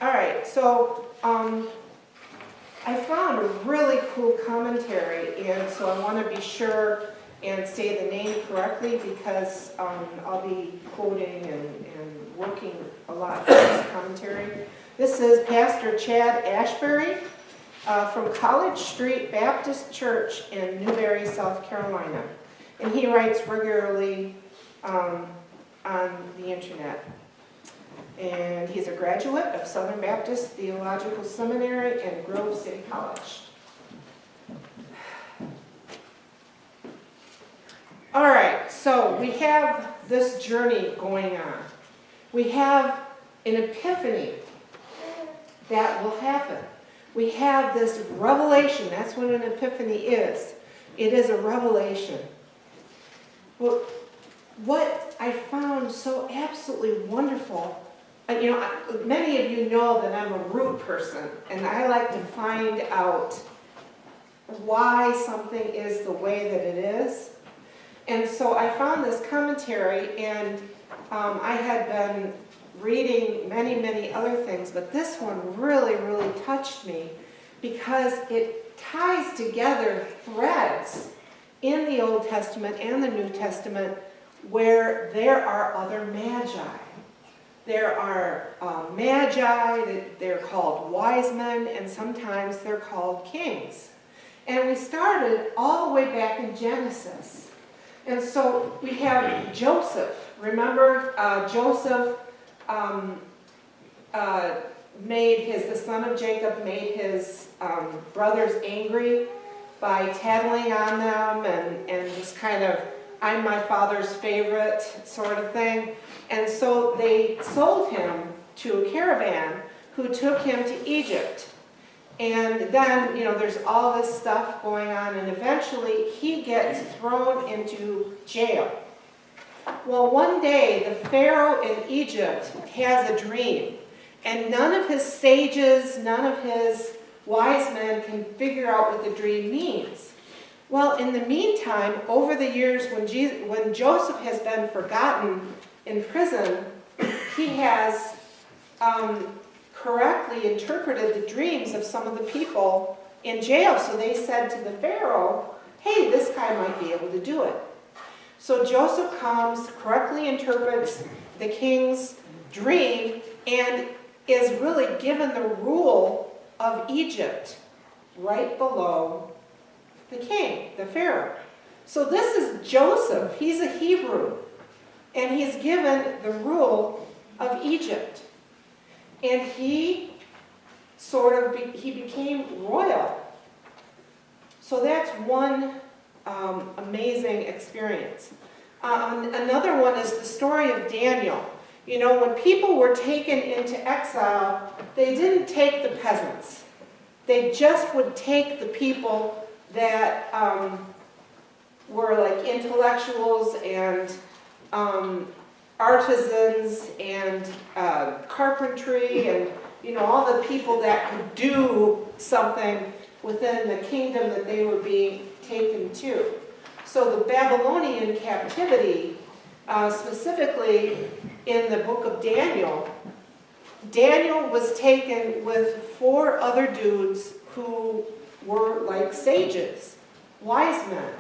All right, so I found a really cool commentary, and so I want to be sure and say the name correctly because I'll be quoting and working a lot for this commentary. This is Pastor Chad Ashbury from College Street Baptist Church in Newberry, South Carolina. And he writes regularly on the internet. And he's a graduate of Southern Baptist Theological Seminary and Grove City College. All right, so we have this journey going on. We have an epiphany that will happen. We have this revelation. That's what an epiphany is. It is a revelation. Well, what I found so absolutely wonderful, many of you know that I'm a root person, and I like to find out why something is the way that it is. And so I found this commentary, and I had been reading many other things, but this one really touched me because it ties together threads in the Old Testament and the New Testament where there are other magi. There are magi, they're called wise men, and sometimes they're called kings. And we started all the way back in Genesis. And so we have Joseph. Remember, Joseph the son of Jacob, made his brothers angry by tattling on them and just kind of, I'm my father's favorite sort of thing. And so they sold him to a caravan who took him to Egypt. And then, there's all this stuff going on, and eventually he gets thrown into jail. Well, one day the Pharaoh in Egypt has a dream, and none of his sages, none of his wise men can figure out what the dream means. Well, in the meantime, over the years when Joseph has been forgotten in prison, he has correctly interpreted the dreams of some of the people in jail. So they said to the Pharaoh, hey, this guy might be able to do it. So Joseph comes, correctly interprets the king's dream, and is really given the rule of Egypt right below the king, the Pharaoh. So this is Joseph. He's a Hebrew, and he's given the rule of Egypt. And he he became royal. So that's one amazing experience. Another one is the story of Daniel. When people were taken into exile, they didn't take the peasants. They just would take the people that were like intellectuals and artisans and carpentry and all the people that could do something within the kingdom that they were being taken to. So the Babylonian captivity, specifically in the book of Daniel, Daniel was taken with 4 other dudes who were like sages, wise men.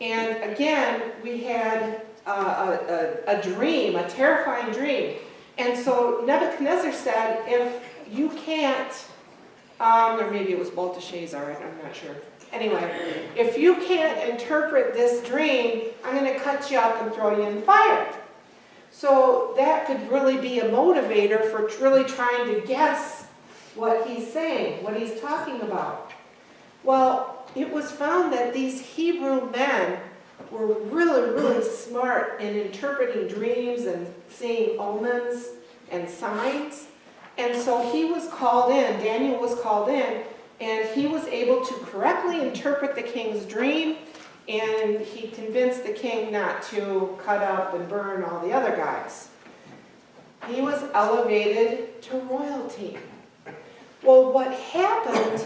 And again, we had a dream, a terrifying dream. And so Nebuchadnezzar said, if you can't, or maybe it was Belteshazzar, I'm not sure. Anyway, if you can't interpret this dream, I'm going to cut you up and throw you in fire. So that could really be a motivator for really trying to guess what he's saying, what he's talking about. Well, it was found that these Hebrew men were really smart in interpreting dreams and seeing omens and signs. And so he was called in, Daniel was called in, and he was able to correctly interpret the king's dream, and he convinced the king not to cut up and burn all the other guys. He was elevated to royalty. Well, what happened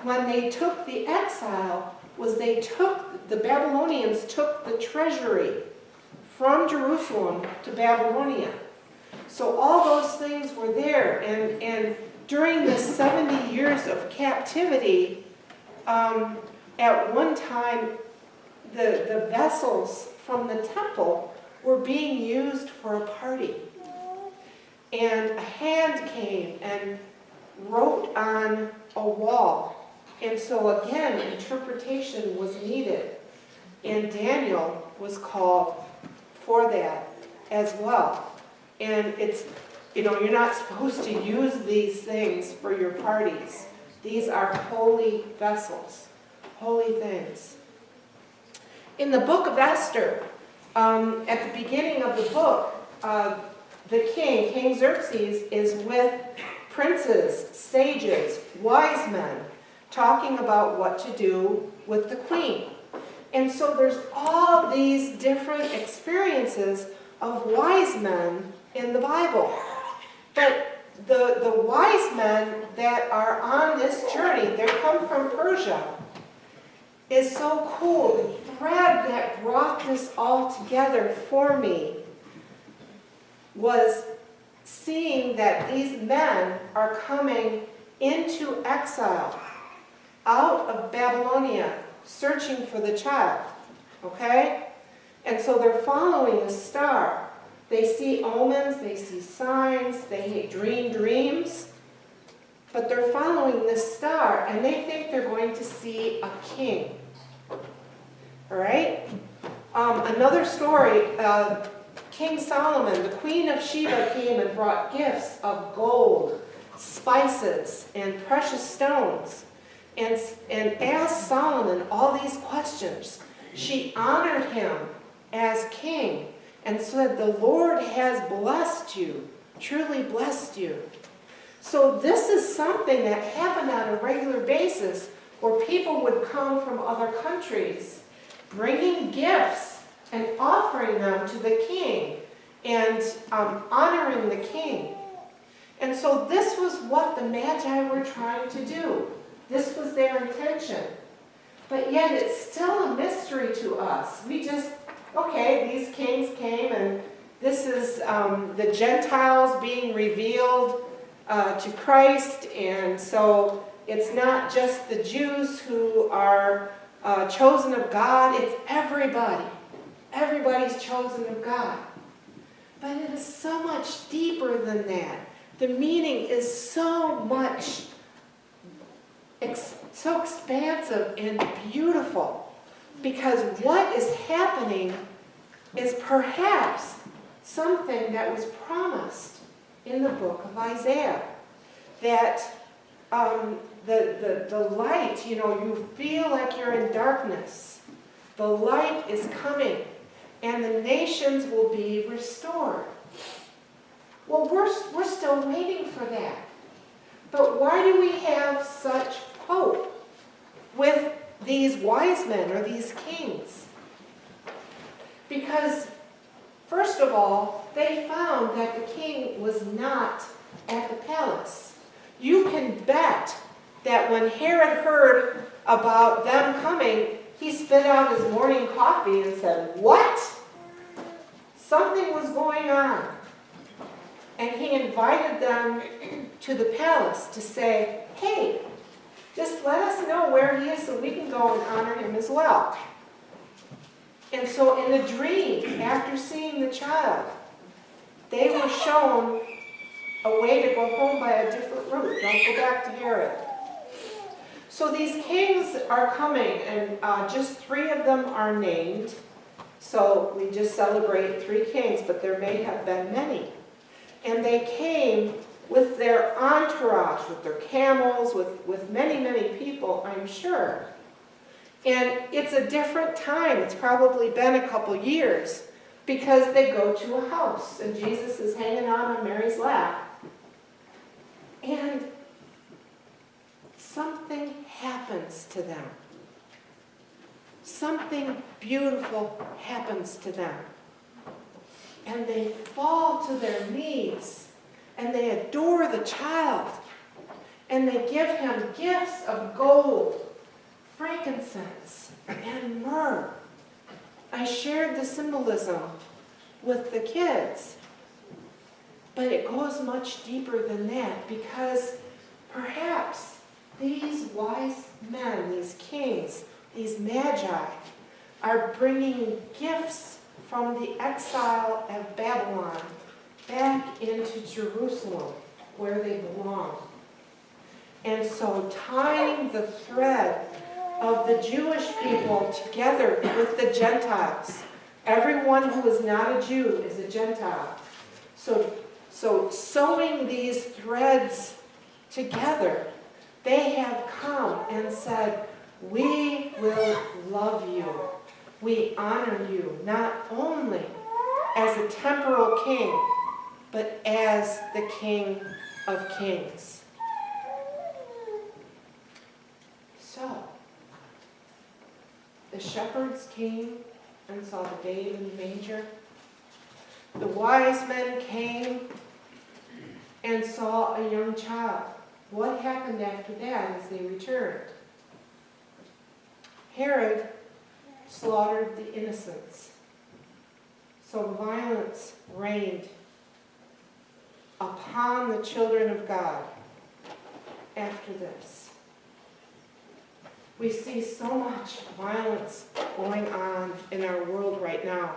when they took the exile was the Babylonians took the treasury from Jerusalem to Babylonia. So all those things were there. And during the 70 years of captivity, at one time, the vessels from the temple were being used for a party. And a hand came and wrote on a wall. And so again, interpretation was needed. And Daniel was called for that as well. And it's, you're not supposed to use these things for your parties. These are holy vessels, holy things. In the book of Esther, at the beginning of the book, the King Xerxes, is with princes, sages, wise men, talking about what to do with the queen. And so there's all these different experiences of wise men in the Bible. But the wise men that are on this journey, they come from Persia, is so cool. The thread that brought this all together for me was seeing that these men are coming into exile out of Babylonia, searching for the child, okay? And so they're following a star. They see omens, they see signs, they dream dreams, but they're following this star, and they think they're going to see a king, all right? Another story, King Solomon, the Queen of Sheba came and brought gifts of gold, spices, and precious stones, and asked Solomon all these questions. She honored him as king and said, "The Lord has blessed you, truly blessed you." So this is something that happened on a regular basis, where people would come from other countries bringing gifts and offering them to the king and honoring the king. And so this was what the Magi were trying to do. This was their intention. But yet it's still a mystery to us. We just, okay, these kings came, and this is the Gentiles being revealed to Christ. And so it's not just the Jews who are chosen of God, it's everybody. Everybody's chosen of God. But it is so much deeper than that. The meaning is so much, so expansive and beautiful. Because what is happening is perhaps something that was promised in the book of Isaiah. That the light, you feel like you're in darkness. The light is coming, and the nations will be restored. Well, we're still waiting for that. But why do we have such hope with these wise men or these kings? Because, first of all, they found that the king was not at the palace. You can bet that when Herod heard about them coming, he spit out his morning coffee and said, "What?" Something was going on. And he invited them to the palace to say, "Hey, just let us know where he is so we can go and honor him as well." And so in the dream, after seeing the child, they were shown a way to go home by a different route. Don't go back to Herod. So these kings are coming, and just 3 of them are named. So we just celebrate 3 kings, but there may have been many. And they came with their entourage, with their camels, with many, many people, I'm sure. And it's a different time. It's probably been a couple years, because they go to a house, and Jesus is hanging on Mary's lap. And something happens to them. Something beautiful happens to them. And they fall to their knees, and they adore the child. And they give him gifts of gold, frankincense, and myrrh. I shared the symbolism with the kids. But it goes much deeper than that, because perhaps these wise men, these kings, these magi, are bringing gifts from the exile of Babylon back into Jerusalem, where they belong. And so tying the thread of the Jewish people together with the Gentiles. Everyone who is not a Jew is a Gentile. So sewing these threads together, they have come and said, we will love you. We honor you, not only as a temporal king, but as the King of Kings. So, the shepherds came and saw the babe in the manger. The wise men came and saw a young child. What happened after that as they returned? Herod slaughtered the innocents. So violence reigned upon the children of God after this. We see so much violence going on in our world right now.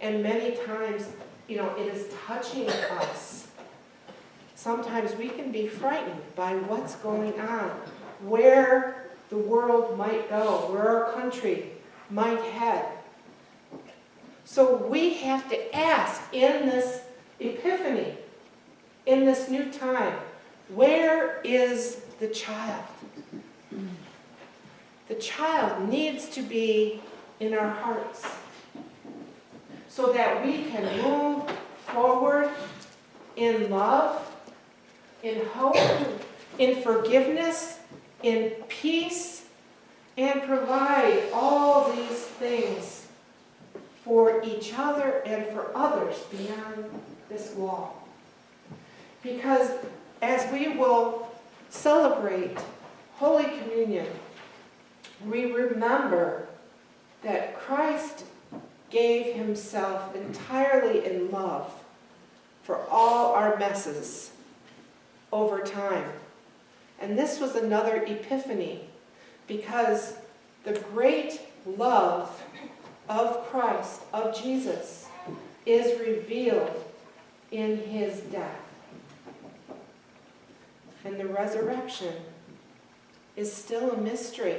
And many times, it is touching us. Sometimes we can be frightened by what's going on, where the world might go, where our country might head. So we have to ask in this epiphany, in this new time, where is the child? The child needs to be in our hearts so that we can move forward in love, in hope, in forgiveness, in peace, and provide all these things for each other and for others beyond this wall. Because as we will celebrate Holy Communion, we remember that Christ gave himself entirely in love for all our messes over time. And this was another epiphany, because the great love of Christ, of Jesus, is revealed in his death. And the resurrection is still a mystery,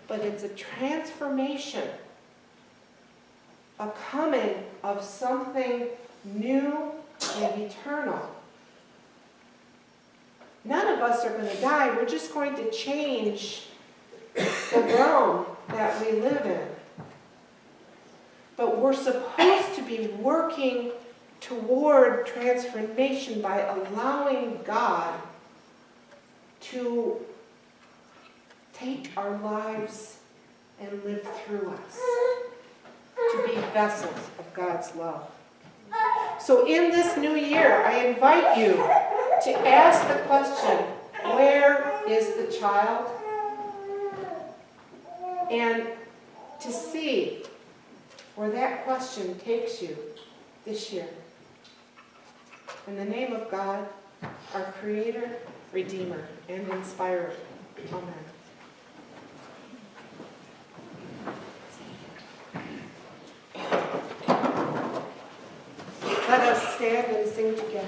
but it's a transformation, a coming of something new and eternal. None of us are going to die. We're just going to change the realm that we live in. But we're supposed to be working toward transformation by allowing God to take our lives and live through us, to be vessels of God's love. So in this new year, I invite you to ask the question, where is the child? And to see where that question takes you this year. In the name of God, our Creator, Redeemer, and Inspirer. Amen. Let us stand and sing together.